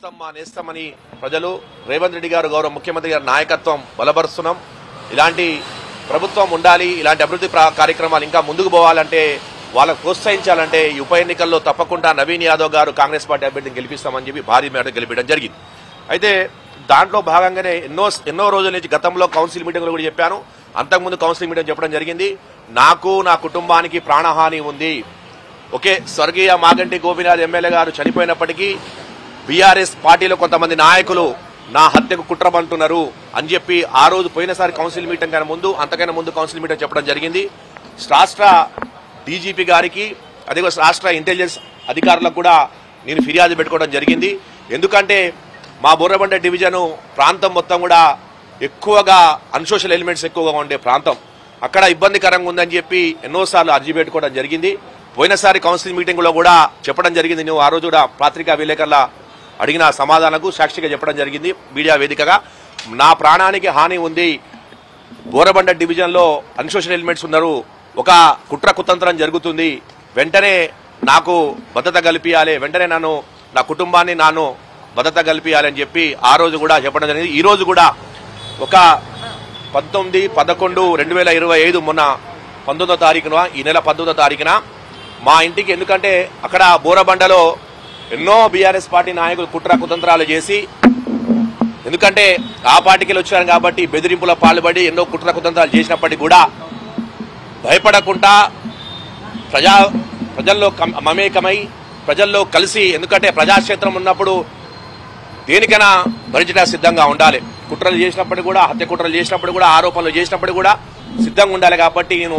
నేస్తం మా నేస్తమని ప్రజలు రేవంత్ రెడ్డి గారు గౌరవ ముఖ్యమంత్రి గారి నాయకత్వం బలపరుస్తున్నాం. ఇలాంటి ప్రభుత్వం ఉండాలి, ఇలాంటి అభివృద్ధి కార్యక్రమాలు ఇంకా ముందుకు పోవాలంటే వాళ్ళకు ప్రోత్సహించాలంటే ఈ ఉప ఎన్నికల్లో తప్పకుండా నవీన్ యాదవ్ గారు కాంగ్రెస్ పార్టీ అభ్యర్థిని గెలిపిస్తామని చెప్పి భారీ మేర గెలిపించడం జరిగింది. అయితే దాంట్లో భాగంగానే ఎన్నో రోజుల నుంచి గతంలో కౌన్సిల్ మీటింగ్లో కూడా చెప్పాను, అంతకుముందు కౌన్సిల్ మీటింగ్ చెప్పడం జరిగింది. నాకు నా కుటుంబానికి ప్రాణహాని ఉంది. ఒకే స్వర్గీయ మాగంటి గోపీనాథ్ ఎమ్మెల్యే గారు చనిపోయినప్పటికీ బీఆర్ఎస్ పార్టీలో కొంతమంది నాయకులు నా హత్యకు కుట్రమంటున్నారు అని చెప్పి ఆ రోజు పోయినసారి కౌన్సిల్ మీటింగ్ కన్నా ముందు అంతకన్నా ముందు కౌన్సిల్ మీటింగ్ చెప్పడం జరిగింది. రాష్ట్ర డీజీపీ గారికి అదే రాష్ట్ర ఇంటెలిజెన్స్ అధికారులకు కూడా నేను ఫిర్యాదు పెట్టుకోవడం జరిగింది. ఎందుకంటే మా బోర్రబండ డివిజను ప్రాంతం మొత్తం కూడా ఎక్కువగా అన్సోషల్ ఎలిమెంట్స్ ఎక్కువగా ఉండే ప్రాంతం, అక్కడ ఇబ్బందికరంగా ఉందని చెప్పి ఎన్నోసార్లు అర్జీ పెట్టుకోవడం జరిగింది. పోయినసారి కౌన్సిల్ మీటింగ్లో కూడా చెప్పడం జరిగింది. నువ్వు ఆ రోజు కూడా పత్రికా విలేకరుల అడిగిన సమాధానాలకు సాక్షిగా చెప్పడం జరిగింది మీడియా వేదికగా. నా ప్రాణానికి హాని ఉంది, బోరబండ డివిజన్లో అన్సోషల్ ఎలిమెంట్స్ ఉన్నారు, ఒక కుట్ర కుతంత్రం జరుగుతుంది, వెంటనే నాకు భద్రత కల్పించాలి, వెంటనే నా కుటుంబాన్ని భద్రత కల్పించాలి అని చెప్పి ఆ రోజు కూడా చెప్పడం జరిగింది. ఈ రోజు కూడా ఒక 19/11/2025 మొన్న 19వ తారీఖున ఈ నెల 19వ తారీఖున మా ఇంటికి, ఎందుకంటే అక్కడ బోరబండలో ఎన్నో బీఆర్ఎస్ పార్టీ నాయకులు కుట్ర కుతంత్రాలు చేసి, ఎందుకంటే ఆ పార్టీకి వచ్చారు కాబట్టి బెదిరింపుల పాల్పడి ఎన్నో కుట్ర కుతంత్రాలు చేసినప్పటికీ కూడా భయపడకుండా ప్రజల్లో మమేకమై ప్రజల్లో కలిసి, ఎందుకంటే ప్రజాక్షేత్రం ఉన్నప్పుడు దేనికైనా భరించడానికి సిద్ధంగా ఉండాలి. కుట్రలు చేసినప్పుడు కూడా, హత్య కుట్రలు చేసినప్పుడు కూడా, ఆరోపణలు చేసినప్పుడు కూడా సిద్ధంగా ఉండాలి. కాబట్టి నేను